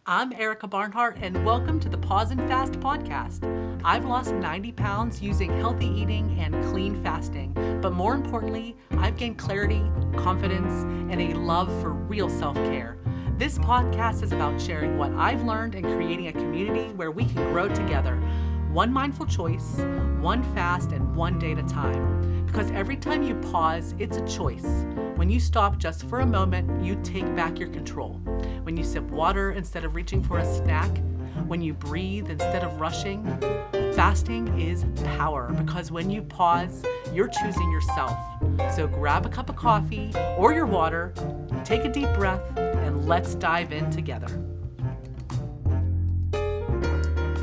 I'm Erika Barnhart, and welcome to the Pause and Fast podcast. I've lost 90 pounds using healthy eating and clean fasting, but more importantly, I've gained clarity, confidence, and a love for real self care. This podcast is about sharing what I've learned and creating a community where we can grow together. One mindful choice, one fast, and one day at a time. Because every time you pause, it's a choice. When you stop just for a moment, you take back your control. When you sip water instead of reaching for a snack, when you breathe instead of rushing, fasting is power because when you pause, you're choosing yourself. So grab a cup of coffee or your water, take a deep breath, and let's dive in together.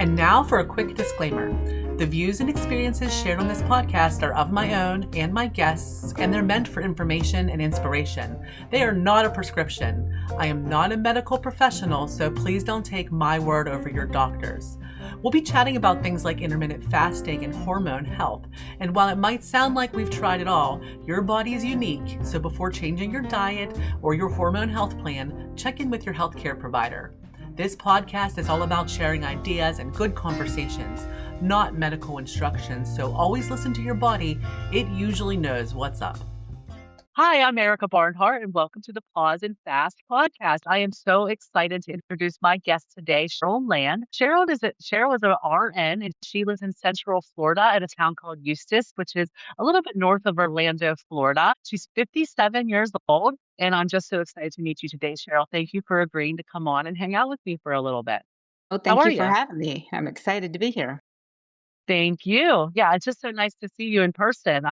And now for a quick disclaimer. The views and experiences shared on this podcast are of my own and my guests, and they're meant for information and inspiration. They are not a prescription. I am not a medical professional, so please don't take my word over your doctor's. We'll be chatting about things like intermittent fasting and hormone health. And while it might sound like we've tried it all, your body is unique, so before changing your diet or your hormone health plan, check in with your healthcare provider. This podcast is all about sharing ideas and good conversations, not medical instructions, so always listen to your body. It usually knows what's up. Hi, I'm Erika Barnhart, and welcome to the Pause and Fast podcast. I am so excited to introduce my guest today, Cheryl Land. Cheryl is an RN, and she lives in Central Florida at a town called Eustis, which is a little bit north of Orlando, Florida. She's 57 years old, and I'm just so excited to meet you today, Cheryl. Thank you for agreeing to come on and hang out with me for a little bit. Well, How thank are you for you? having me. I'm excited to be here. Thank you. Yeah, it's just so nice to see you in person.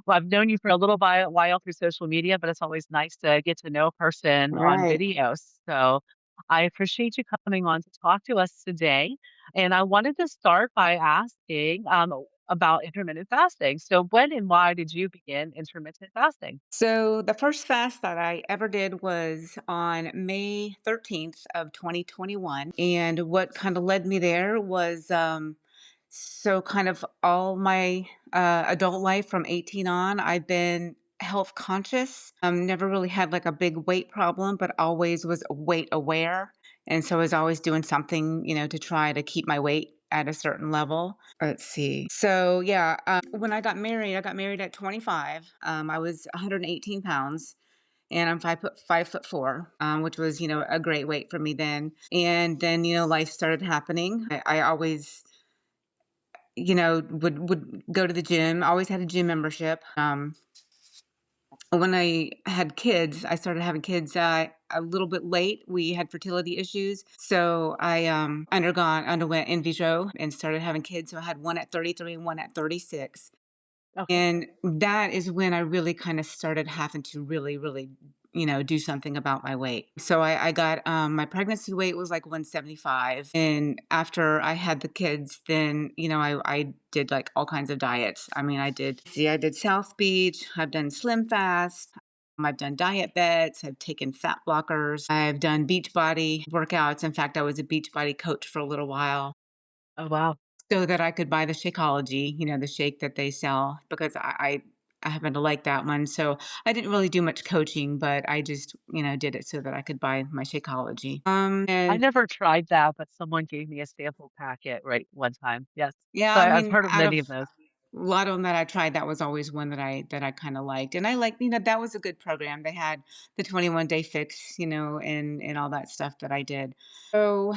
Well, I've known you for a little while through social media, but it's always nice to get to know a person on Right. video. So I appreciate you coming on to talk to us today. And I wanted to start by asking about intermittent fasting. So when and why did you begin intermittent fasting? So the first fast that I ever did was on May 13th of 2021. And what kind of led me there was so kind of all my adult life from 18 on, I've been health conscious. Never really had like a big weight problem, but always was weight aware. And so I was always doing something, to try to keep my weight at a certain level. Let's see. So yeah, when I got married at 25. I was 118 pounds, and I'm 5'4", which was a great weight for me then. And then life started happening. I always would go to the gym. Always had a gym membership. When I had kids, I started having kids a little bit late. We had fertility issues. So I underwent in vitro and started having kids. So I had one at 33 and one at 36. Okay. And that is when I really kind of started having to really, really, do something about my weight. So I got my pregnancy weight was like 175. And after I had the kids, then, I did like all kinds of diets. I mean, I did South Beach, I've done Slim Fast. I've done diet bets. I've taken fat blockers. I've done beach body workouts. In fact, I was a beach body coach for a little while Oh, wow. so that I could buy the Shakeology, the shake that they sell, because I happen to like that one. So I didn't really do much coaching, but I just, did it so that I could buy my Shakeology. I And never tried that, but someone gave me a sample packet right one time. Yes. yeah, So I I've mean, heard of out many of of those. a lot of them that I tried, that was always one that I kind of liked. And I like, that was a good program. They had the 21-day fix, and all that stuff that I did. So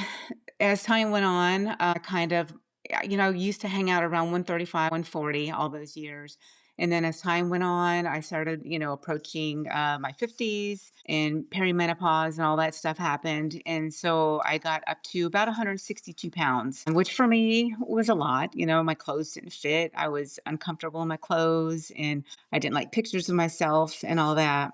as time went on, kind of, used to hang out around 135, 140 all those years. And then as time went on, I started, approaching my 50s, and perimenopause and all that stuff happened. And so I got up to about 162 pounds, which for me was a lot. My clothes didn't fit. I was uncomfortable in my clothes, and I didn't like pictures of myself and all that.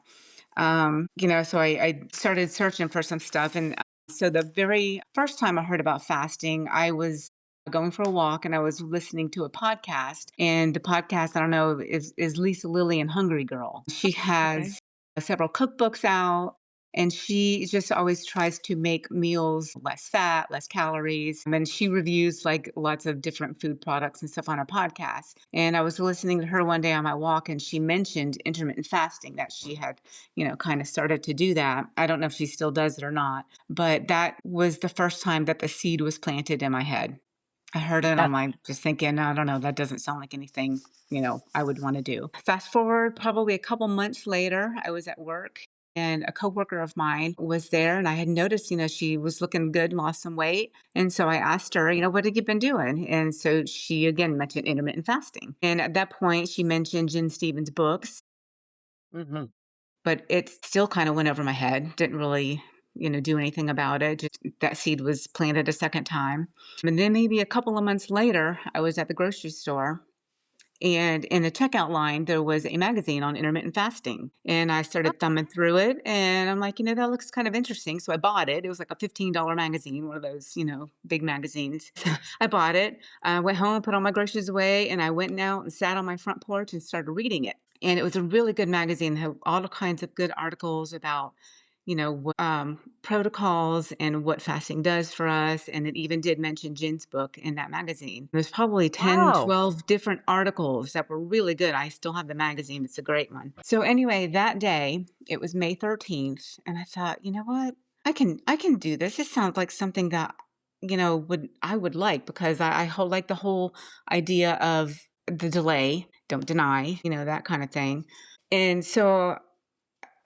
So I started searching for some stuff. And so the very first time I heard about fasting, I was going for a walk and I was listening to a podcast. And the podcast, I don't know, is Lisa Lilly and Hungry Girl. She Okay. has several cookbooks out. And she just always tries to make meals less fat, less calories. And she reviews like lots of different food products and stuff on her podcast. And I was listening to her one day on my walk, and she mentioned intermittent fasting, that she had, kind of started to do that. I don't know if she still does it or not, but that was the first time that the seed was planted in my head. I heard it. I'm That's like just thinking, I don't know, that doesn't sound like anything, I would want to do. Fast forward probably a couple months later, I was at work and a coworker of mine was there, and I had noticed, she was looking good, lost some weight. And so I asked her, what have you been doing? And so she again mentioned intermittent fasting. And at that point, she mentioned Jen Stevens' books, mhm. but it still kind of went over my head. Didn't really, do anything about it. Just that seed was planted a second time. And then maybe a couple of months later, I was at the grocery store, and in the checkout line, there was a magazine on intermittent fasting. And I started thumbing through it, and I'm like, that looks kind of interesting. So I bought it. It was like a $15 magazine, one of those, big magazines. I bought it. I went home, put all my groceries away, and I went out and sat on my front porch and started reading it. And it was a really good magazine. It had all kinds of good articles about, what protocols and what fasting does for us. And it even did mention Jen's book in that magazine. There's probably 10, Wow. 12 different articles that were really good. I still have the magazine. It's a great one. So anyway, that day, it was May 13th, and I thought, you know what? I can do this. This sounds like something that, I would like, because like the whole idea of the delay, don't deny, that kind of thing. And so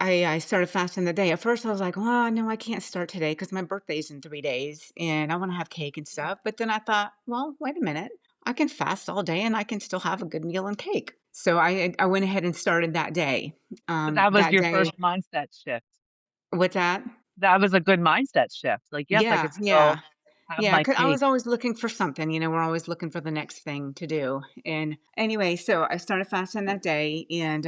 I started fasting the day. At first, I was like, "Oh, no, I can't start today because my birthday's in 3 days and I want to have cake and stuff." But then I thought, well, wait a minute. I can fast all day and I can still have a good meal and cake. So I went ahead and started that day. So that was That your day, first mindset shift. what's that? That was a good mindset shift. Like, "Yes, I Yeah, could still yeah. have Yeah, my 'cause I was cake." always looking for something, we're always looking for the next thing to do. And anyway, so I started fasting that day, and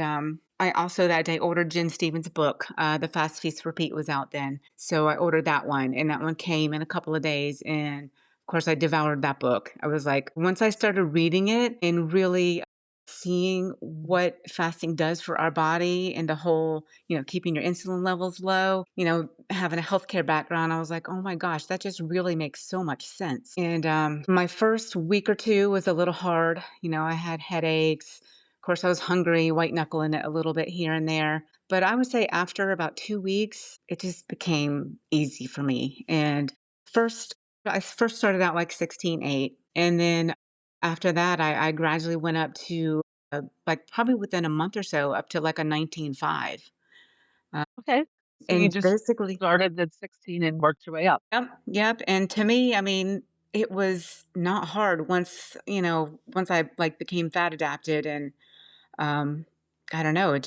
I also that day ordered Jen Stevens' book. The Fast Feast Repeat was out then. So I ordered that one, and that one came in a couple of days, and of course I devoured that book. I was like, once I started reading it and really seeing what fasting does for our body, and the whole, keeping your insulin levels low, having a healthcare background, I was like, oh my gosh, that just really makes so much sense. And my first week or two was a little hard. I had headaches. Of course, I was hungry, white knuckling it a little bit here and there. But I would say after about 2 weeks, it just became easy for me. And first, I first started out like 16.8. And then after that, I gradually went up to, like, probably within a month or so, up to like a 19.5. Uh, Okay. So you and just basically, started at 16 and worked your way up. yep, yep. And to me, I mean, it was not hard once, once I like became fat adapted, and um, I don't know,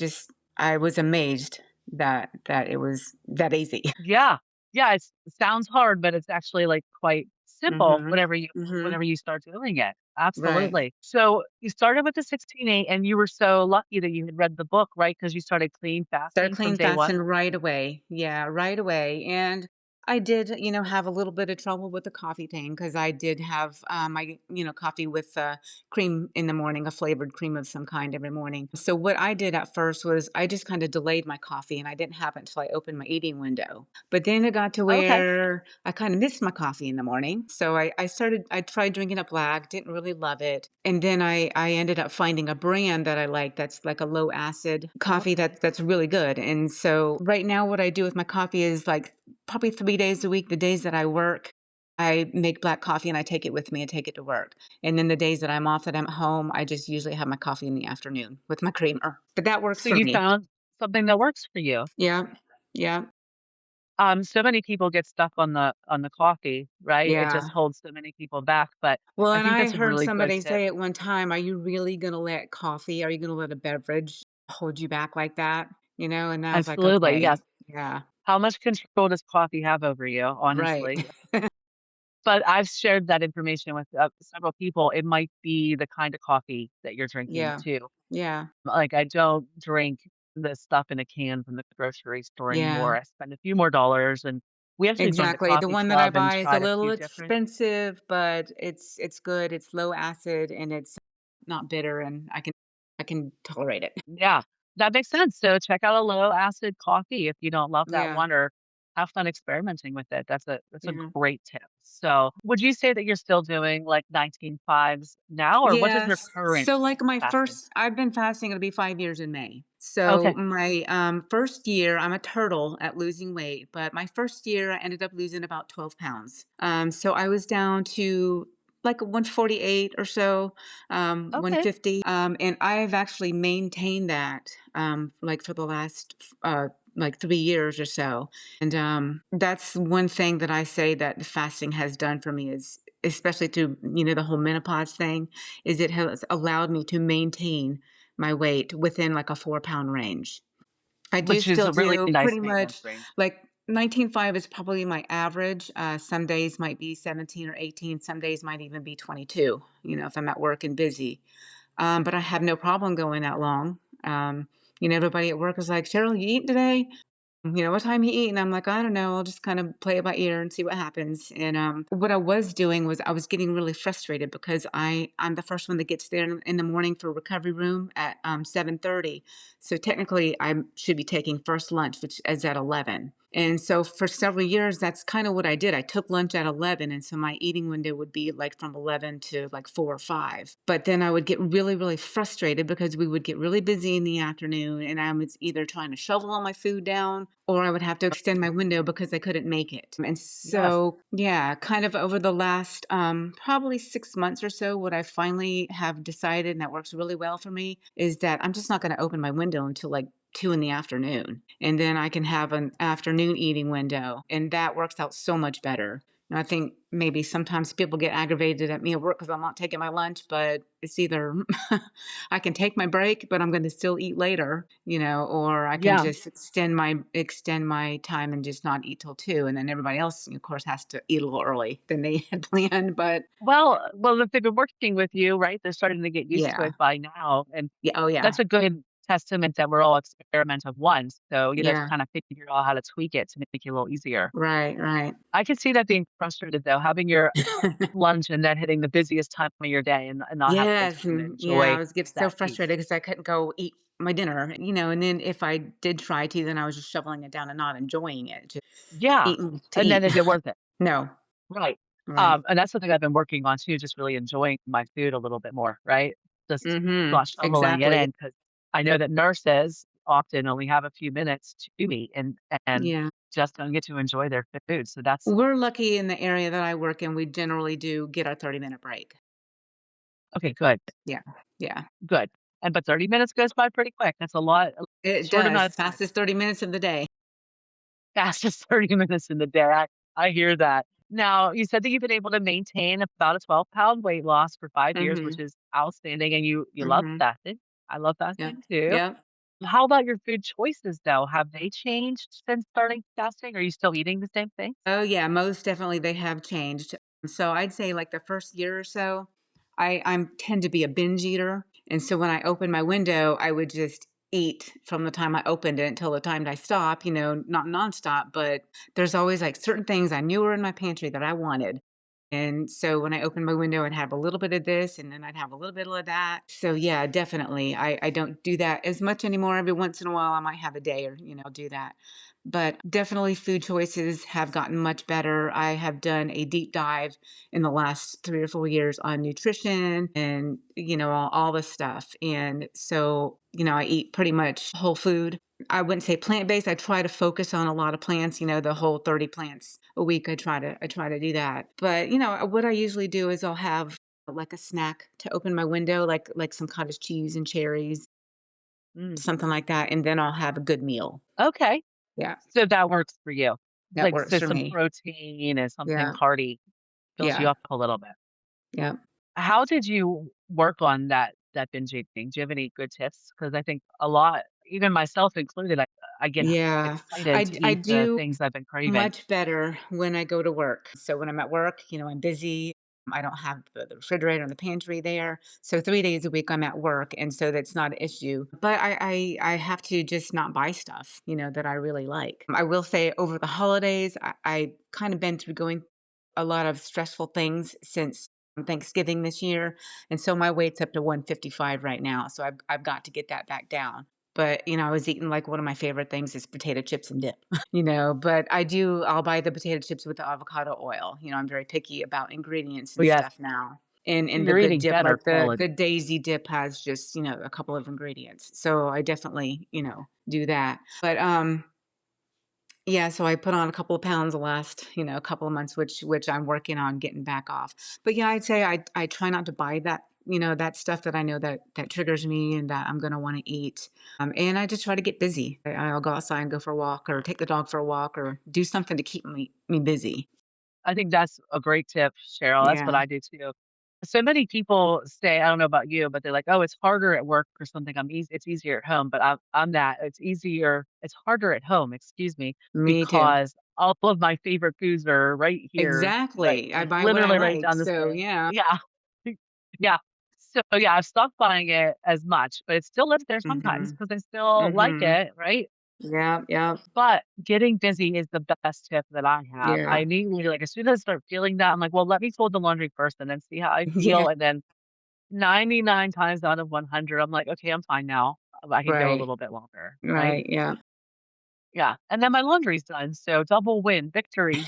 I was amazed that it was that easy. Yeah. Yeah, it sounds hard, but it's actually, like, quite simple Mhm. Mhm. whenever you start doing it. Right. Absolutely. So, you started with the 16:8, and you were so lucky that you had read the book, right? Because you started clean Started fasting from clean day fasting 1? right away. Yeah, right away. And I did, have a little bit of trouble with the coffee thing, because I did have my, coffee with cream in the morning, a flavored cream of some kind every morning. So what I did at first was I just kind of delayed my coffee, and I didn't have it until I opened my eating window. But then it got to Okay. where I kind of missed my coffee in the morning. So I tried drinking a black, didn't really love it. And then I ended up finding a brand that I like, that's like a low acid coffee that's really good. And so right now what I do with my coffee is like probably 3 days a week, the days that I work, I make black coffee and I take it with me and take it to work. And then the days that I'm off, that I'm at home, I just usually have my coffee in the afternoon with my creamer. But that works So for you me. found something that works for you. Yeah. Yeah. So many people get stuck on the coffee, right? It just Yeah. holds so many people back, but Well, I and think I that's a heard really good somebody tip. say at one time, are you really going to let coffee, are you going to let a beverage hold you back like that? And I was like, Absolutely, okay. yes. Yeah. How much control does coffee have over you, Right. honestly? But I've shared that information with, several people. It might be the kind of coffee that you're drinking Yeah. too. Yeah. Like, I don't drink the stuff in a can from the grocery store Yeah. anymore. I spend a few more dollars, and we actually joined a Exactly. The coffee one that I club and buy is a tried a little few different. expensive, but it's good. It's low acid and it's not bitter, and I can tolerate it. Yeah. That makes sense. So check out a low acid coffee if you don't love that Yeah. one, or have fun experimenting with it. That's a Yeah. great tip. So would you say that you're still doing like 19.5s now, or what does your Yes. current So, like, my fasting? first I've been fasting, it'll be 5 years in May. So, Okay. my, first year, I'm a turtle at losing weight, but my first year, I ended up losing about 12 pounds. So I was down to, like, 148 or so, Okay. 150, and I've actually maintained that, like, for the last, like, 3 years or so. And, that's one thing that I say that fasting has done for me is especially through, the whole menopause thing, is it has allowed me to maintain my weight within, like, a 4-pound range. I do Which is still a really do nice pretty maintenance much range. like 19.5 is probably my average. Some days might be 17 or 18. Some days might even be 22, if I'm at work and busy. But I have no problem going that long. Everybody at work is like, Cheryl, you eat today? What time you eat? And I'm like, I don't know. I'll just kind of play it by ear and see what happens. And what I was doing was I was getting really frustrated because I'm the first one that gets there in the morning for recovery room at 7:30. So technically, I should be taking first lunch, which is at 11. And so for several years, that's kind of what I did. I took lunch at 11. And so my eating window would be like from 11 to like 4 or 5. But then I would get really, really frustrated because we would get really busy in the afternoon. And I was either trying to shovel all my food down or I would have to extend my window because I couldn't make it. And Yes. so, yeah, kind of over the last probably 6 months or so, what I finally have decided, and that works really well for me, is that I'm just not going to open my window until like 2 in the afternoon. And then I can have an afternoon eating window. And that works out so much better. And I think maybe sometimes people get aggravated at me at work because I'm not taking my lunch, but it's either I can take my break, but I'm going to still eat later, or I can Yeah. just extend my time and just not eat till 2, and then everybody else, of course, has to eat a little early than they had planned. But Well, if they've been working with you, right, they're starting to get used to yeah, it by now, and yeah, oh yeah, that's a good testament that we're all experiment of one, so you just yeah, kinda figure out how to tweak it to make it a little easier. right, right. I can see that being frustrated, though, having your lunch and then hitting the busiest time of your day and not having Yes, time to and yeah, I enjoy was getting so that piece. frustrated because I couldn't go eat my dinner, and then if I did try to, then I was just shoveling it down and not enjoying it, just Yeah, eating to and then eat. is it worth it? No, Right. right. And that's something I've been working on too, just really enjoying my food a little bit more, right? Just Mhm, not shoveling it exactly. in because I know that nurses often only have a few minutes to eat and Yeah. just don't get to enjoy their food. So that's We're lucky in the area that I work in, we generally do get our 30-minute break. okay, good, Yeah, yeah. good. And but 30 minutes goes by pretty quick. That's a It short does, amount of time. fastest 30 minutes of the day. Fastest 30 minutes in the day. I hear that. Now, you said that you've been able to maintain about a 12-pound weight loss for 5 years, which Mhm, is outstanding, and you love mhm. fasting. I love Yep, fasting too. yep. How about your food choices, though? Have they changed since starting fasting? Are you still eating the same things? Oh, yeah, most definitely they have changed. So I'd say like the first year or so, I tend to be a binge eater. And so when I opened my window, I would just eat from the time I opened it until the time I stop, not nonstop, but there's always like certain things I knew were in my pantry that I wanted. And so when I opened my window, I'd have a little bit of this and then I'd have a little bit of that. So yeah, definitely. I don't do that as much anymore. Every once in a while, I might have a day or, I'll do that. But definitely food choices have gotten much better. I have done a deep dive in the last 3 or 4 years on nutrition and, all this stuff. And so, I eat pretty much whole food. I wouldn't say plant-based. I try to focus on a lot of plants, the whole 30 plants a week. I try to do that. But, what I usually do is I'll have like a snack to open my window, like some cottage cheese and cherries, Mm, something like that, and then I'll have a good meal. okay. Yeah, So that works for you. that Like, works so for some me. protein and something Yeah, hearty fills you yeah, up a little bit. yeah. How did you work on that binge eating? Do you have any good tips? Because I think a lot, even myself included, I get Yeah, excited I to I eat the do things I've been craving. much better when I go to work. So when I'm at work, I'm busy. I don't have the refrigerator and the pantry there. So 3 days a week I'm at work, and so that's not an issue. But I have to just not buy stuff, that I really like. I will say over the holidays, I kind of been through going a lot of stressful things since Thanksgiving this year, and so my weight's up to 155 right now. So I've got to get that back down. but, I was eating, like, one of my favorite things is potato chips and dip. But I'll buy the potato chips with the avocado oil. I'm very picky about ingredients Oh, and yes. stuff now. And the You're good eating dip, better like quality. the Daisy dip has just, a couple of ingredients. So I definitely, do that. But yeah, so I put on a couple of pounds the last, couple of months, which I'm working on getting back off. But yeah, I'd say I try not to buy that, that stuff that I know that triggers me and that I'm gonna want to eat. And I just try to get busy. I'll go outside and go for a walk, or take the dog for a walk, or do something to keep me busy. I think that's a great tip, Cheryl. That's what Yeah, I do too. So many people say, I don't know about you, but they're like, "Oh, it's harder at work or something. It's easier at home." But I'm that. It's harder at home, excuse me, me too. because all of my favorite foods are right here, right, Exactly. I like buy what I literally right like. down the So street. yeah. Yeah. Yeah. So yeah, I've stopped buying it as much, but it still lives there sometimes Mm-hmm. because I still like Mm-hmm. it, right? Yeah, yeah, But getting busy is the best tip that I have. I yeah. immediately, like, as soon as I start feeling that, I'm like, well, let me fold the laundry first and then see how I Yeah. feel. And then 99 times out of 100, I'm like, okay, I'm fine now. I can go a Right. little bit longer. Right. Right. Yeah. Yeah. And then my laundry's done. So double win, victory.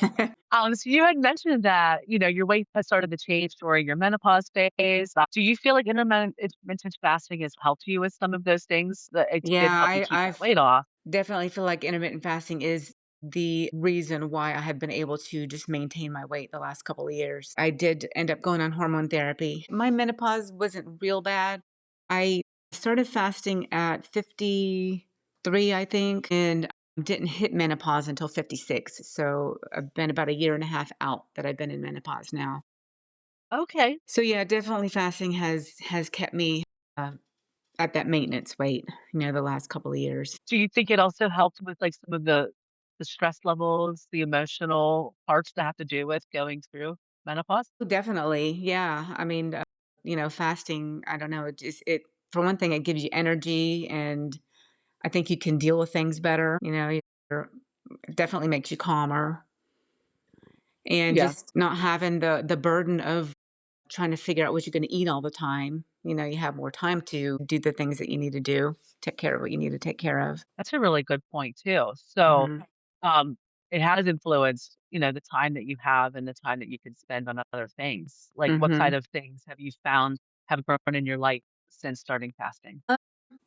So you had mentioned that, your weight has started to change during your menopause phase. Do you feel like intermittent fasting has helped you with some of those things that it did Yeah, help you keep that weight off? definitely feel like intermittent fasting is the reason why I have been able to just maintain my weight the last couple of years. I did end up going on hormone therapy. My menopause wasn't real bad. I started fasting at 53, I think, and didn't hit menopause until 56. So I've been about a year and a half out that I've been in menopause now. Okay. So yeah, definitely fasting has kept me uh, at that maintenance weight, the last couple of years. Do you think it also helped with, like, some of the stress levels, the emotional parts that have to do with going through menopause? Definitely, yeah. I mean, fasting, I don't know, it for one thing, it gives you energy, and I think you can deal with things better, you're it definitely makes you calmer, and Yeah, just not having the burden of trying to figure out what you're gonna eat all the time. You have more time to do the things that you need to do, take care of what you need to take care of. that's a really good point too. So, Mhm. um, it has influenced, the time that you have and the time that you can spend on other things. Like, what kind Mhm. of things have you found have grown in your life since starting fasting?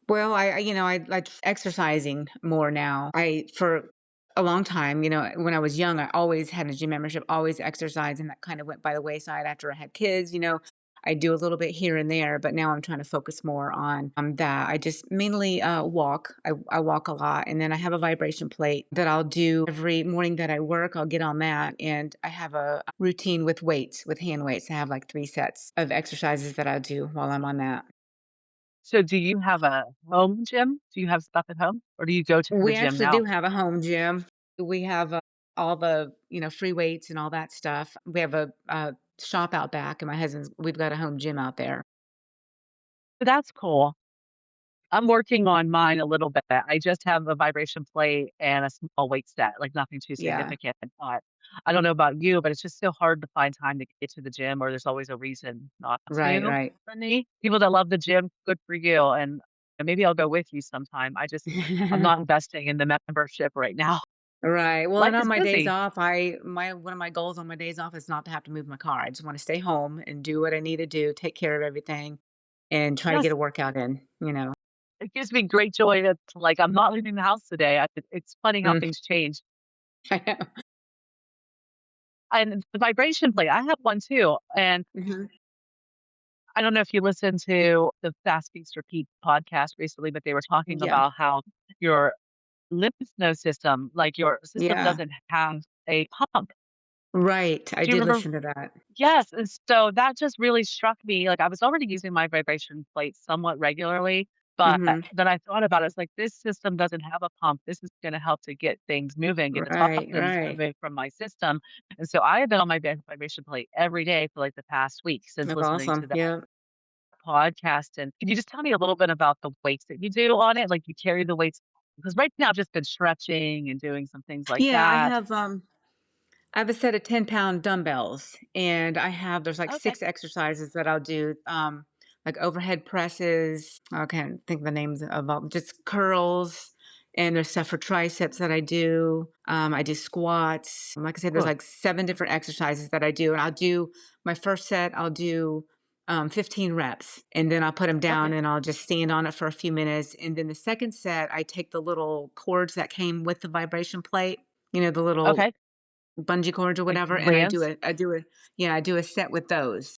Well, I like exercising more now. For a long time, when I was young, I always had a gym membership, always exercised, and that kind of went by the wayside after I had kids. I do a little bit here and there, but now I'm trying to focus more on that. I just mainly walk. I walk a lot, and then I have a vibration plate that I'll do every morning that I work. I'll get on that, and I have a routine with weights, with hand weights. I have like 3 sets of exercises that I do while I'm on that. So, do you have a home gym? Do you have stuff at home, or do you go to the We gym actually now? do have a home gym. We have, all the, free weights and all that stuff. We have a shop out back, and we've got a home gym out there. So that's cool. I'm working on mine a little bit. I just have a vibration plate and a small weight set, like nothing too Yeah. significant. But I don't know about you, but it's just so hard to find time to get to the gym, or there's always a reason not Right, to right. for me. People that love the gym, good for you. And maybe I'll go with you sometime. I'm not investing in the membership right now. Right. Well, and Life on is my days busy. off, I my one of my goals on my days off is not to have to move my car. I just wanna stay home and do what I need to do, take care of everything, and try to get Yes, a workout in. it gives me great joy that like I'm not leaving the house today. It's funny how Mm. things change. I know. And the vibration plate, I have one too. And Mhm. I don't know if you listened to the Fast Feast Repeat podcast recently, but they were talking Yeah. about how your lymph node system, like your system Yeah. doesn't have a pump. Right. I Do you did remember? listen to that. Yes. And so that just really struck me. Like I was already using my vibration plate somewhat regularly, but Mhm. then I thought about it. It's like this system doesn't have a pump. This is going to help to get things moving, get the Right, toxins right. moving from my system. And so I have been on my vibration plate every day for like the past week since That's listening awesome. to that Yeah. podcast, and can you just tell me a little bit about the weights that you do on it? Like, you carry the weights because right now I've just been stretching and doing some things like Yeah, that. I have a set of 10-pound dumbbells, and there's like Okay. 6 exercises that I'll do. like overhead presses. I can't think of the names of all, just curls. And there's stuff for triceps that I do. I do squats. Like I said, there's Huh. like 7 different exercises that I do. And I'll do my first set, I'll do 15 reps. And then I'll put them down Okay. and I'll just stand on it for a few minutes. And then the second set, I take the little cords that came with the vibration plate, the little Okay. bungee cords or Like whatever. And bands. I do a set with those,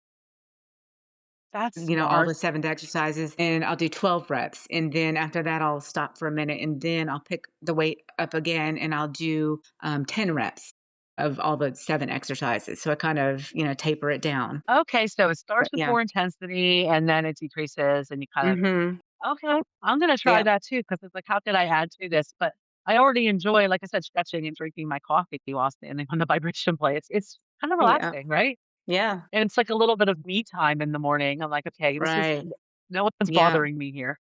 That's all smart. the 7 exercises, and I'll do 12 reps. And then after that, I'll stop for a minute and then I'll pick the weight up again and I'll do 10 reps of all the 7 exercises. So I kind of, taper it down. Okay, so it But starts with yeah. more intensity and then it decreases and you kind of Mhm. okay, I'm gonna try Yeah. that too because it's like, how could I add to this? But I already enjoy, like I said, stretching and drinking my coffee while standing on the vibration plate. It's kind of Yeah. relaxing, right? Yeah. And it's like a little bit of me time in the morning. I'm like, okay, this is Right. no one's Yeah. bothering me here.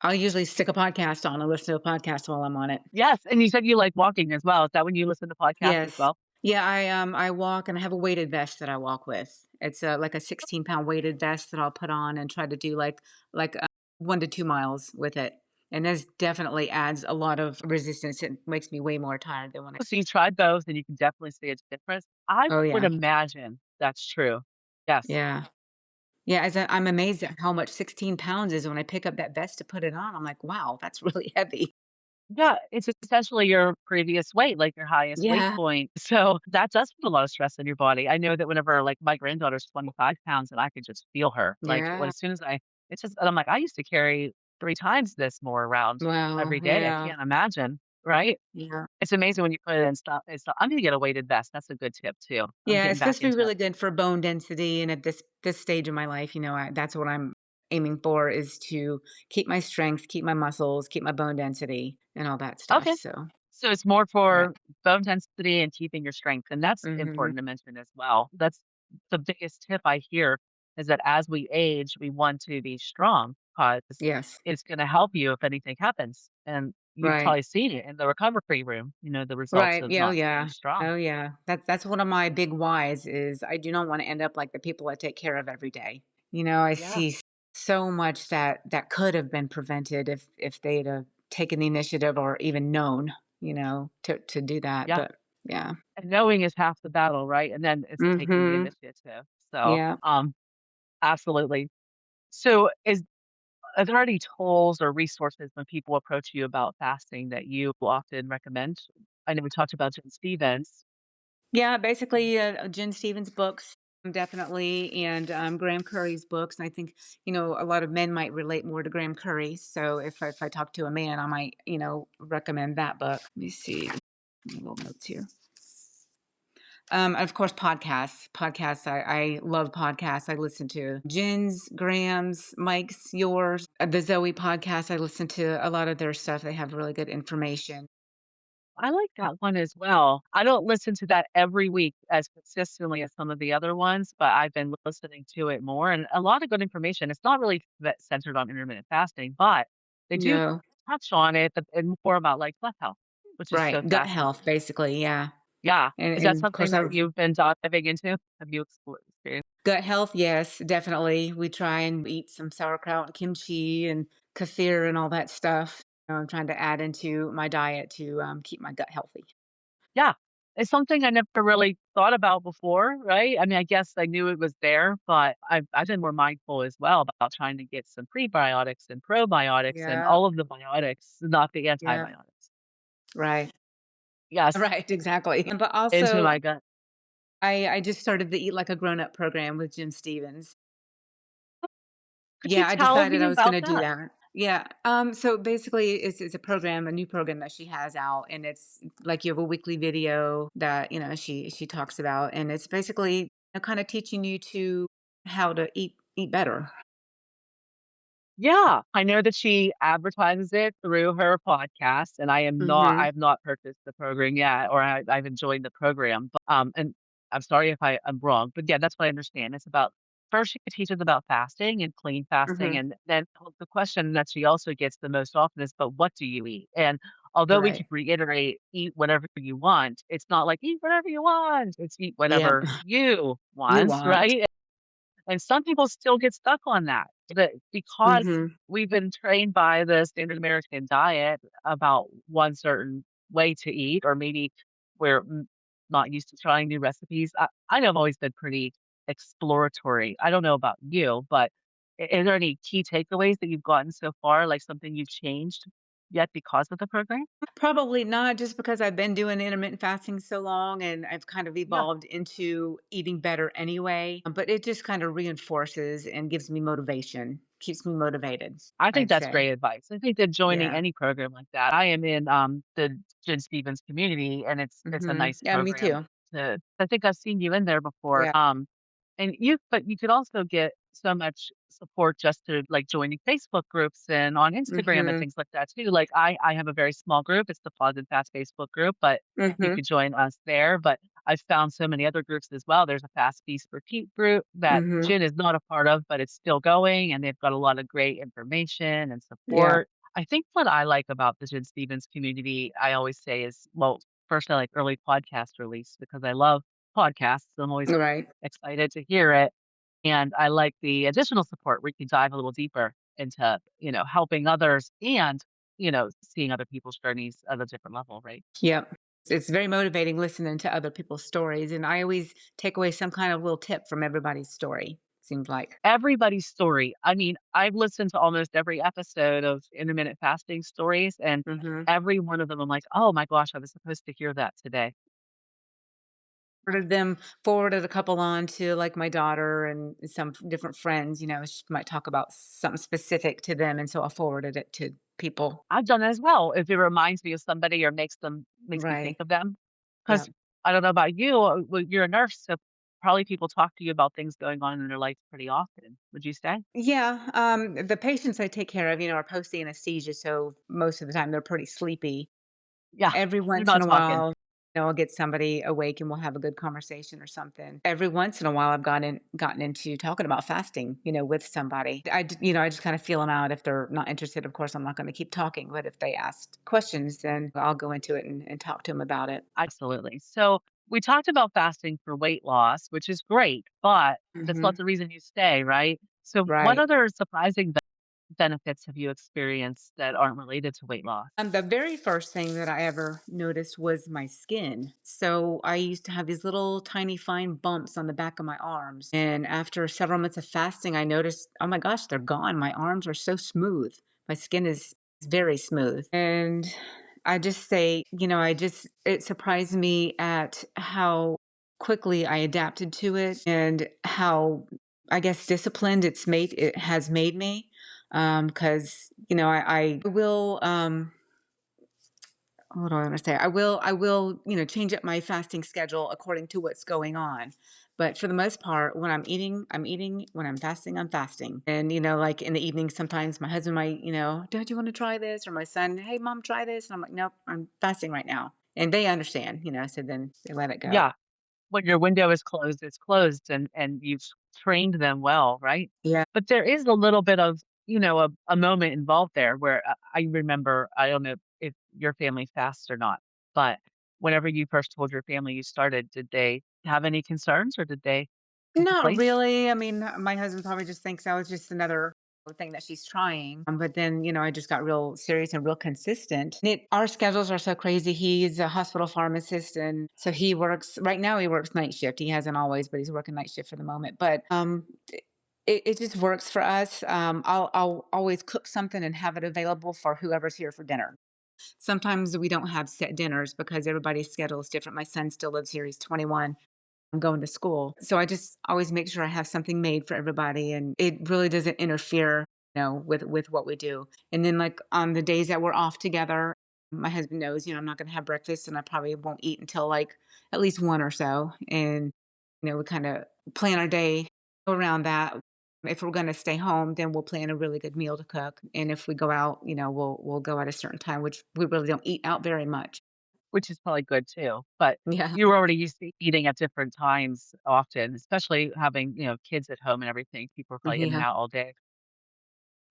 I'll usually stick a podcast on and listen to a podcast while I'm on it. Yes, and you said you like walking as well. Is that when you listen to podcasts as Yes. well? Yeah, I walk and I have a weighted vest that I walk with. It's like a 16-pound weighted vest that I'll put on and try to do like 1 to 2 miles with it. And this definitely adds a lot of resistance. It makes me way more tired than when I So you tried both and you can definitely see a difference. I Oh, would yeah. imagine that's true. Yes. Yeah. Yeah, I'm amazed at how much 16 pounds is when I pick up that vest to put it on. I'm like, "Wow, that's really heavy." Yeah, it's essentially your previous weight, like your highest weight Yeah. point. So that does put a lot of stress in your body. I know that whenever like my granddaughter's 25 pounds and I could just feel her. Like when Yeah. as soon as it's just and I'm like, I used to carry 3 times this more around Wow. every day. I Yeah. can't imagine. Right? Yeah. It's amazing when you put it in stuff. I'm gonna get a weighted vest. That's a good tip too. I'm Yeah, getting it's back supposed to be into it. really good for bone density, and at this stage of my life, that's what I'm aiming for is to keep my strength, keep my muscles, keep my bone density, and all that stuff. Okay. So, So it's more yeah. for bone density and keeping your strength, and that's Mhm. important to mention as well. That's the biggest tip I hear is that as we age, we want to be strong because Yes. it's going to help you if anything happens. And you've Right. probably seen it in the recovery room, the results Right. of Yeah. Oh, not staying yeah. strong. Oh, yeah. That's one of my big whys is I do not want to end up like the people I take care of every day. I Yeah. see so much that could have been prevented if they'd have taken the initiative or even known, to do that. Yeah. But yeah. And knowing is half the battle, right? And then it's taking the Mhm. initiative. So, Yeah. absolutely. So are there any tools or resources when people approach you about fasting that you often recommend? I know we talked about Jen Stevens. Yeah, basically, Jen Stevens' books, definitely, and Graham Curry's books. And I think a lot of men might relate more to Graham Curry. So if I talk to a man, I might recommend that book. Let me see. Little notes here. Of course, podcasts. Podcasts. I love podcasts. I listen to Jen's, Graham's, Mike's, yours, the Zoe podcast. I listen to a lot of their stuff. They have really good information. I like that one as well. I don't listen to that every week as consistently as some of the other ones, but I've been listening to it more and a lot of good information. It's not really centered on intermittent fasting, but they do No, touch on it and more about like gut health, which is right. so Gut fascinating. health, basically. Yeah. Yeah. Is that And of something course, that I've you've been diving into? Have you experienced? gut health, yes, definitely. We try and eat some sauerkraut and kimchi and kefir and all that stuff. I'm trying to add into my diet to keep my gut healthy. Yeah. It's something I never really thought about before, right? I mean, I guess I knew it was there, but I've been more mindful as well about trying to get some prebiotics and probiotics and Yeah, all of the biotics, not the yeah, antibiotics. right, Yes, right, exactly. But into also, my gut. I just started the Eat Like a Grown Up program with Jim Stevens. Could you Yeah, I tell decided me I was about gonna do that? that. Yeah, so basically it's a program, a new program that she has out, and it's like you have a weekly video that, she talks about, and it's basically, kinda teaching you to how to eat better. Yeah, I know that she advertises it through her podcast, and I Mhm, have not purchased the program yet, or I've enjoyed the program, but, and I'm sorry if I'm wrong, but yeah, that's what I understand. It's about first she teaches about fasting and clean fasting, mhm, and then the question that she also gets the most often is, "But what do you eat?" And although we right. keep reiterate, "Eat whatever you want," it's not like, "Eat whatever you want," it's "Eat Yeah, whatever you you want," want. right? And some people still get stuck on that because Mhm. we've been trained by the standard American diet about one certain way to eat, or maybe we're not used to trying new recipes. I know I've always been pretty exploratory. I don't know about you, but are there any key takeaways that you've gotten so far, like something you've changed yet because of the program? Probably not just because I've been doing intermittent fasting so long and I've kind of Yeah. evolved into eating better anyway, but it just kind of reinforces and gives me motivation, keeps me motivated, I think I'd that's say. great advice. I think that joining Yeah. any program like that, I am in the Jen Stevens community, and it's a Mhm. nice Yeah, me program. too. I think I've seen you in there before. Yeah. And but you could also get so much support just to like joining Facebook groups and on Instagram and Mhm. things like that too. Like I have a very small group. It's the Pause and Fast Facebook group, but you Mhm. could join us there. But I've found so many other groups as well. There's a Fast Feast Repeat group that Mhm. Jen is not a part of, but it's still going, and they've got a lot of great information and Yeah. support. I think what I like about the Jen Stevens community, I always say is, well, first I like early podcast release because I love podcasts. I'm always Right. excited to hear it. And I like the additional support where you can dive a little deeper into, helping others and, seeing other people's journeys at a different level, right? Yep. It's very motivating listening to other people's stories, and I always take away some kind of little tip from everybody's story, seems like. Everybody's story. I mean, I've listened to almost every episode of intermittent fasting stories, and Mhm. every one of them, I'm like, oh my gosh, I was supposed to hear that today. Forwarded a couple on to, like, my daughter and some different friends, she might talk about something specific to them, and so I forwarded it to people. I've done that as well. If it reminds me of somebody or makes me think Right. of them. Yeah. Because I don't know about you, well, you're a nurse, so probably people talk to you about things going on in their life pretty often. Would you say? Yeah, the patients I take care of, are post anesthesia, so most of the time they're pretty sleepy. Yeah, Every they're once in not a talking. while, I'll get somebody awake and we'll have a good conversation or something. Every once in a while, I've gotten into talking about fasting, with somebody. I just kind of feel them out. If they're not interested, of course, I'm not going to keep talking. But if they ask questions, then I'll go into it and talk to them about it. Absolutely. So we talked about fasting for weight loss, which is great, but that's not Hmm. the reason you stay, right? So what Right. other surprising benefits have you experienced that aren't related to weight loss? The very first thing that I ever noticed was my skin. So I used to have these little tiny fine bumps on the back of my arms. And after several months of fasting, I noticed, oh my gosh, they're gone. My arms are so smooth. My skin is very smooth. And I just say, it surprised me at how quickly I adapted to it and how, I guess, disciplined it has made me. Because, I will, what do I want to say? I will, change up my fasting schedule according to what's going on. But for the most part, when I'm eating, I'm eating. When I'm fasting, I'm fasting. And, like in the evening, sometimes my husband might, Dad, you want to try this? Or my son, hey, mom, try this. And I'm like, nope, I'm fasting right now. And they understand, so then they let it go. Yeah. When your window is closed, it's closed and you've trained them well, right? Yeah. But there is a little bit of, a moment involved there where I remember, I don't know if your family fasts or not, but whenever you first told your family you started, did they have any concerns or did they Not contemplate? really. I mean, my husband probably just thinks I was just another thing that she's trying. But then, I just got real serious and real consistent. Our schedules are so crazy. He's a hospital pharmacist, and so he works right now. He works night shift. He hasn't always, but he's working night shift for the moment. But it just works for us. I'll always cook something and have it available for whoever's here for dinner. Sometimes we don't have set dinners because everybody's schedule is different. My son still lives here. He's 21. I'm going to school. So I just always make sure I have something made for everybody and it really doesn't interfere, with what we do. And then like on the days that we're off together, my husband knows, I'm not going to have breakfast and I probably won't eat until like at least one or so. And we kind of plan our day around that. If we're going to stay home, then we'll plan a really good meal to cook. And if we go out, we'll go at a certain time, which we really don't eat out very much. Which is probably good too, but Yeah. you were already used to eating at different times often, especially having, kids at home and everything. People are probably in and Yeah. out all day.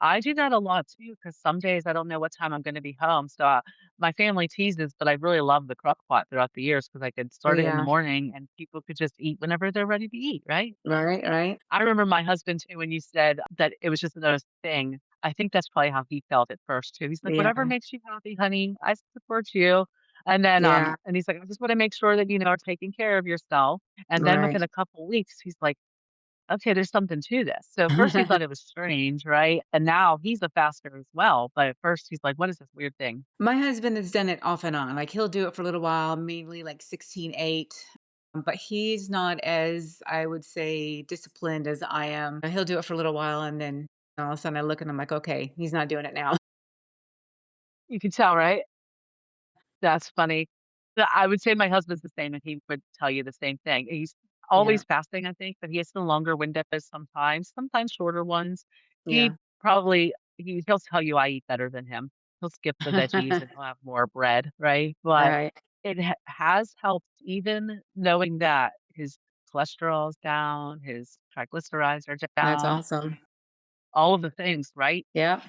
I do that a lot too because some days I don't know what time I'm gonna be home, so, my family teases, but I really love the crock pot throughout the years because I could start it in the Yeah. morning and people could just eat whenever they're ready to eat, right? Right, right. I remember my husband too when you said that it was just another thing. I think that's probably how he felt at first too. He's like, "Whatever Yeah. makes you happy, honey, I support you." And then, Yeah. and he's like, "I just wanna make sure that, are taking care of yourself." And then Right. within a couple weeks, he's like, "Okay, there's something to this." So at first he thought it was strange, right? And now he's a faster as well, but at first he's like, "What is this weird thing?" My husband has done it off and on. Like he'll do it for a little while, mainly like 16/8. But he's not as, I would say, disciplined as I am. He'll do it for a little while and then all of a sudden I look and I'm like, okay, he's not doing it now. You can tell, right? That's funny. I would say my husband's the same, and he would tell you the same thing. He's Yeah. always fasting, I think, but he has some longer windows sometimes shorter ones. Yeah. He'll tell you I eat better than him. He'll skip the veggies and he'll have more bread, right? But Right. it has helped even knowing that his cholesterol is down, his triglycerides are That's down, awesome. all of the things, right? Yep.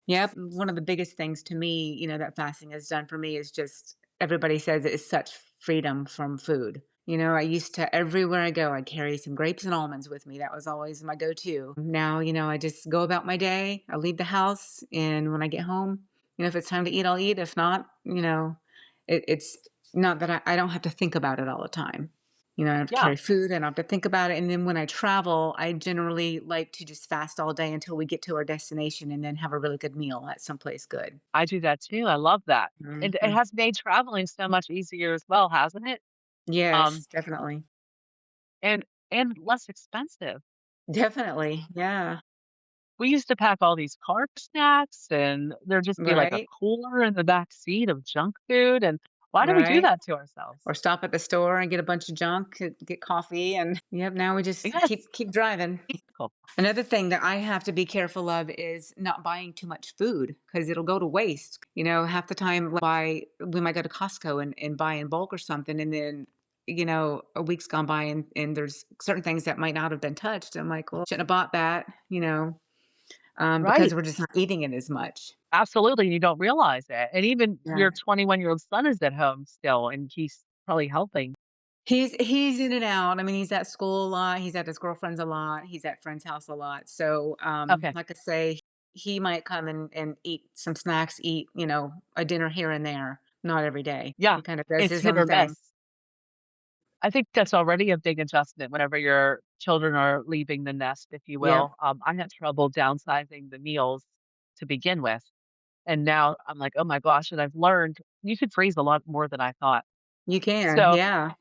Yep. One of the biggest things to me, that fasting has done for me is just everybody says it is such freedom from food. I used to, everywhere I go, I'd carry some grapes and almonds with me. That was always my go to. Now, I just go about my day. I leave the house. And when I get home, if it's time to eat, I'll eat. If not, it's not that I don't have to think about it all the time. I don't have to Yeah, carry food. I don't have to think about it. And then when I travel, I generally like to just fast all day until we get to our destination and then have a really good meal at someplace good. I do that too. I love that. And it Mhm. has made traveling so much easier as well, hasn't it? Um, Yes, definitely. and less expensive. Definitely. Yeah. We used to pack all these carb snacks and there'd just be like a Right. cooler in the back seat of junk food. And why do we do Right. that to ourselves? Or stop at the store and get a bunch of junk, get coffee, and yep, now we just Yes, keep driving. vehicle. Another thing that I have to be careful of is not buying too much food because it'll go to waste. Half the time we might go to Costco and buy in bulk or something, and then a week's gone by and there's certain things that might not have been touched. I'm like, well, shouldn't have bought that, because Right. we're just not eating it as much. Absolutely. You don't realize it. And even Yeah. your 21-year-old son is at home still and he's probably helping. He's in and out. I mean, he's at school a lot. He's at his girlfriend's a lot. He's at friend's house a lot. So, Okay. like I say, he might come and eat some snacks, eat, a dinner here and there. Not every day. Yeah. He kind of does It's his hit own or thing. miss. I think that's already a big adjustment whenever your children are leaving the nest, if you Yep, will. I had trouble downsizing the meals to begin with. And now I'm like, "Oh my gosh," and I've learned you could freeze a lot more than I thought. you can. So, Yeah,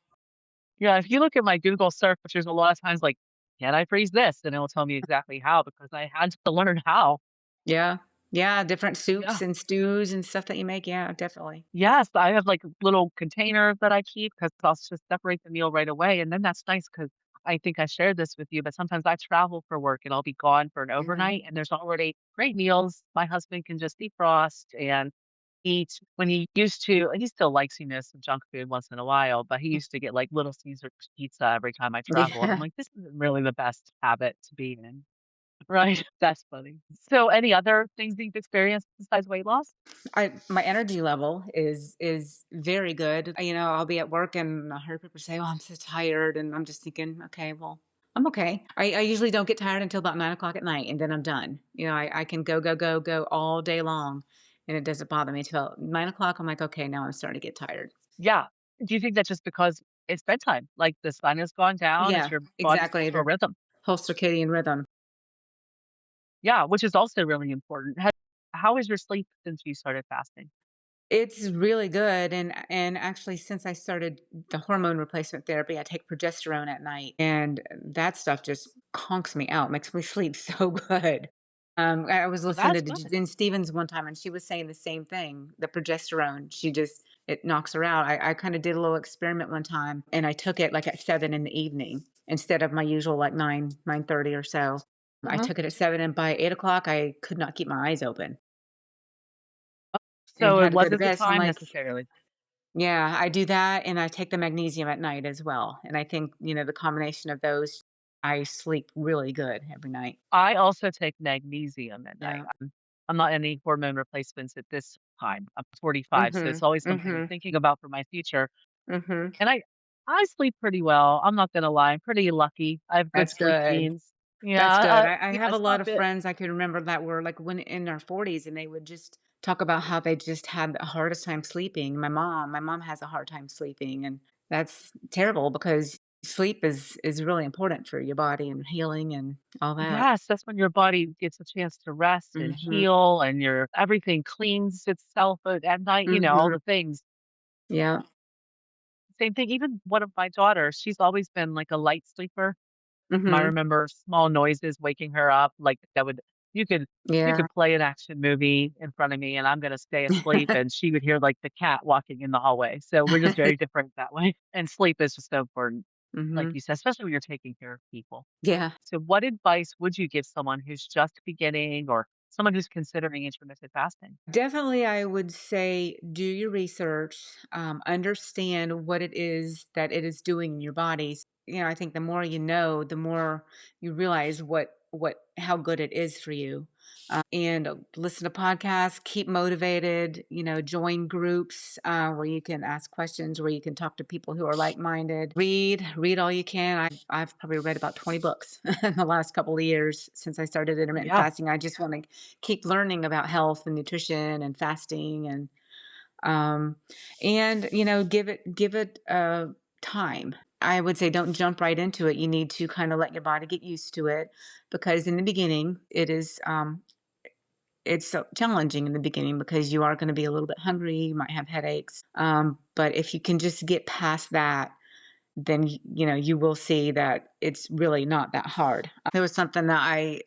yeah, if you look at my Google search, there's a lot of times like, "Can I freeze this?" And it'll tell me exactly how because I had to learn how. yeah, yeah. Different Yeah. soups and stews and stuff that you make. Yeah, definitely. Yes, I have, like, little containers that I keep because 'cause I'll just separate the meal right away, and then that's nice because I think I shared this with you, but sometimes I travel for work and I'll be gone for an Hmm. overnight, and there's already great meals my husband can just defrost and eat. When he still likes, some junk food once in a while, but he used to get, like, Little Caesars pizza every time I travel, and I'm Yeah. like, "This isn't really the best habit to be in." Right? That's funny. So, any other things that you've experienced besides weight loss? I My energy level is very good. I'll be at work and I heard people say, "Oh, I'm so tired," and I'm just thinking, "Okay, well, I'm okay." I usually don't get tired until about 9 o'clock at night, and then I'm done. I can go all day long, and it doesn't bother me till 9 o'clock. I'm like, okay, now I'm starting to get tired. Yeah. Do you think that's just because it's bedtime? Like, the sun has gone down, it's Yeah, your body's exactly. natural The rhythm. whole circadian rhythm. Yeah, which is also really important. How is your sleep since you started fasting? It's really good, and actually, since I started the hormone replacement therapy, I take progesterone at night, and that stuff just conks me out, makes me sleep so good. I was Well, listening that's to good. Jen Stevens one time, and she was saying the same thing. The progesterone, it knocks her out. I kind of did a little experiment one time, and I took it like at 7 in the evening instead of my usual like 9:30 or so. I Mhm. took it at 7, and by 8 o'clock, I could not keep my eyes open and So it had to go to wasn't the bed. So I'm time like, necessarily. yeah, I do that, and I take the magnesium at night as well, and I think, the combination of those. I sleep really good every night. I also take magnesium at night. Yeah. I'm not any hormone replacements at this time. I'm 45, so it's Mhm. always something I'm Mhm. thinking about for my future. Mhm. And I sleep pretty well. I'm not gonna lie. I'm pretty lucky. I have good That's sleep good. genes. Yeah, That's good. I yeah, have a it's lot not of bit. friends I can remember that were like when in their 40s and they would just talk about how they just had the hardest time sleeping. My mom has a hard time sleeping and that's terrible because sleep is really important for your body and healing and all that. Yes, that's when your body gets a chance to rest and Mhm. heal and your everything cleans itself at night, all Mhm. the things. Yeah. Same thing, even one of my daughters, she's always been like a light sleeper. I Mhm. remember small noises waking her up, like that would you could you Yeah. could play an action movie in front of me and I'm gonna stay asleep and she would hear like the cat walking in the hallway. So we're just very different that way. And sleep is just so important, like Mhm. you said, especially when you're taking care of people. Yeah. So what advice would you give someone who's just beginning or someone who's considering intermittent fasting? Definitely, I would say do your research, understand what it is that it is doing in your body. I think the more you know, the more you realize what how good it is for you. And listen to podcasts, keep motivated. Join groups where you can ask questions, where you can talk to people who are like minded. Read all you can. I've probably read about 20 books in the last couple of years since I started intermittent Yeah, fasting. I just want to keep learning about health and nutrition and fasting um give it time. I would say don't jump right into it. You need to kind of let your body get used to it because in the beginning it's so challenging in the beginning because you are going to be a little bit hungry, you might have headaches. But if you can just get past that, then you will see that it's really not that hard. There was something that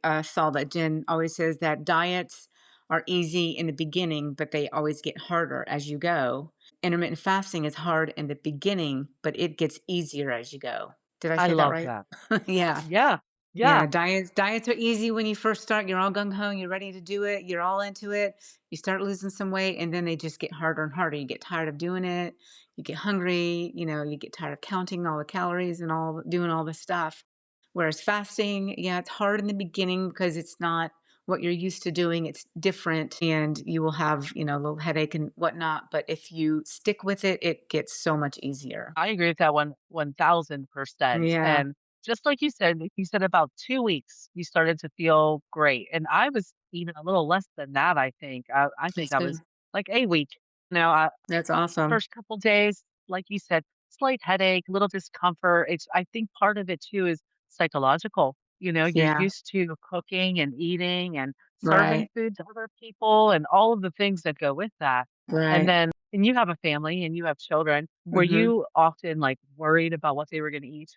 I saw that Jen always says that diets are easy in the beginning, but they always get harder as you go. Intermittent fasting is hard in the beginning, but it gets easier as you go. Did I I say that love right? that. Yeah. Yeah, Yeah, yeah. diets are easy when you first start. You're all gung ho, you're ready to do it, you're all into it. You start losing some weight, and then they just get harder and harder. You get tired of doing it. You get hungry. You get tired of counting all the calories and all doing all the stuff. Whereas fasting, yeah, it's hard in the beginning because it's not what you're used to doing. It's different, and you will have a little headache and whatnot. But if you stick with it, it gets so much easier. I agree with that 1000%. Yeah, And just like you said about 2 weeks, you started to feel great. And I was even a little less than that, I think. I think that's I good. was like a week. Now, That's awesome. first couple days, like you said, slight headache, little discomfort. I think part of it too is psychological. You're Yeah, used to cooking and eating and serving right, food to other people and all of the things that go with that. And right. then, and you have a family and you have children. Were Mhm. you often like worried about what they were going to eat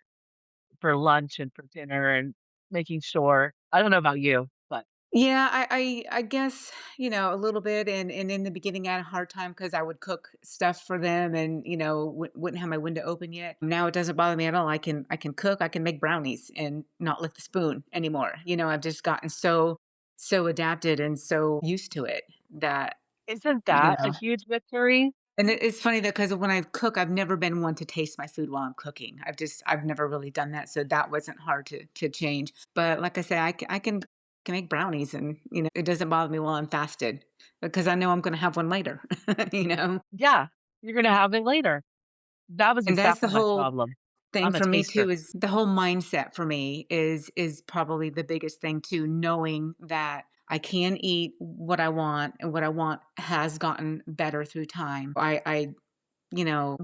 for lunch and for dinner and making sure? I don't know about you, but Yeah, I guess, a little bit, and in the beginning, I had a hard time because I would cook stuff for them and, wouldn't have my window open yet. Now it doesn't bother me at all. I can cook, I can make brownies and not lick the spoon anymore. I've just gotten so adapted and so used to it that, isn't you that a know. huge victory? And it's funny though, because when I cook, I've never been one to taste my food while I'm cooking. I've never really done that, so that wasn't hard to change. But like I said, I can make brownies, and it doesn't bother me while I'm fasted because I know I'm going to have one later. you know, Yeah, you're going to have it later. That was and that's the exactly my whole problem. thing I'm a for me taster. too. Is the whole mindset for me is probably the biggest thing too. Knowing that I can eat what I want, and what I want has gotten better through time.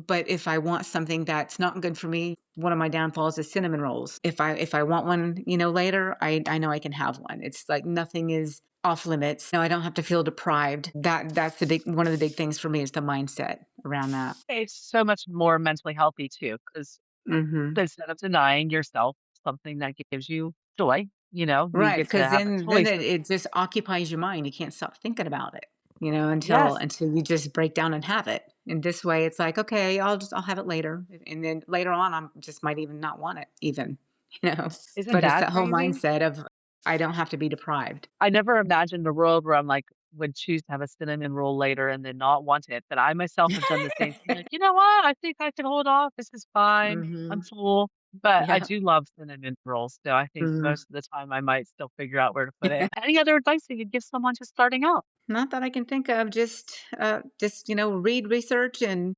But if I want something that's not good for me, one of my downfalls is cinnamon rolls. If I want one, later, I know I can have one. It's like nothing is off limits. No, I don't have to feel deprived. That's the big one of the big things for me is the mindset around that. It's so much more mentally healthy too, because Mhm. instead of denying yourself something that gives you joy, you Right, get to because have a then choice it, of it just occupies your mind. You can't stop thinking about it, until yes, until you just break down and have it. And this way, it's like, okay, I'll have it later, and then later on, I'm just might even not want it, even, you know. isn't But it's that that whole crazy? mindset of I don't have to be deprived. I never imagined a world where I'm like, would choose to have a cinnamon roll later and then not want it. But I myself have done the same thing. Like, you know what? I think I can hold off. This is fine. I'm hmm full. But I Yeah. do love cinnamon rolls, so I think Mhm. most of the time I might still figure out where to put it. Any other advice you could give someone just starting out? Not that I can think of, just, read, research, and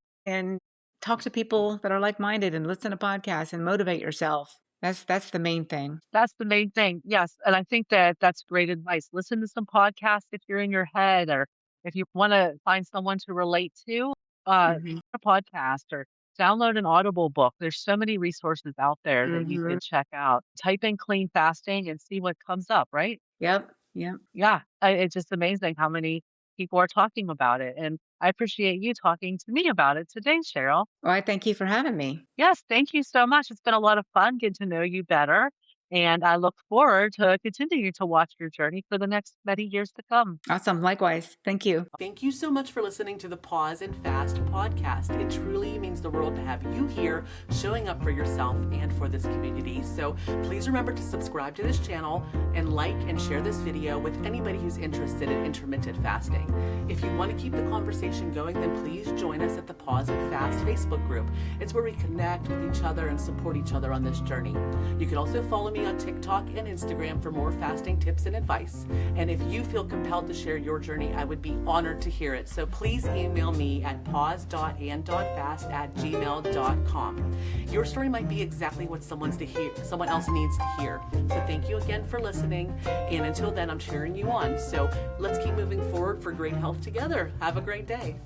talk to people that are like-minded and listen to podcasts and motivate yourself. That's the main thing. That's the main thing. Yes, and I think that that's great advice. Listen to some podcasts if you're in your head, or if you wanna find someone to relate to, Mhm. a podcast or download an Audible book. There's so many resources out there that you Mhm. could check out. Type in clean fasting and see what comes up, right? Yep, yep. Yeah, it's just amazing how many people are talking about it, and I appreciate you talking to me about it today, Cheryl. Well, I thank you for having me. Yes, thank you so much. It's been a lot of fun getting to know you better, and I look forward to continuing to watch your journey for the next many years to come. Awesome, likewise. Thank you. Thank you so much for listening to the Pause and Fast podcast. It truly means the world to have you here showing up for yourself and for this community. So please remember to subscribe to this channel and like and share this video with anybody who's interested in intermittent fasting. If you want to keep the conversation going, then please join us at the Pause and Fast Facebook group. It's where we connect with each other and support each other on this journey. You can also follow me on TikTok and Instagram for more fasting tips and advice. And if you feel compelled to share your journey, I would be honored to hear it. So please email me at pause.and.fast@gmail.com. Your story might be exactly what someone else needs to hear. So thank you again for listening. And until then, I'm cheering you on. So let's keep moving forward for great health together. Have a great day.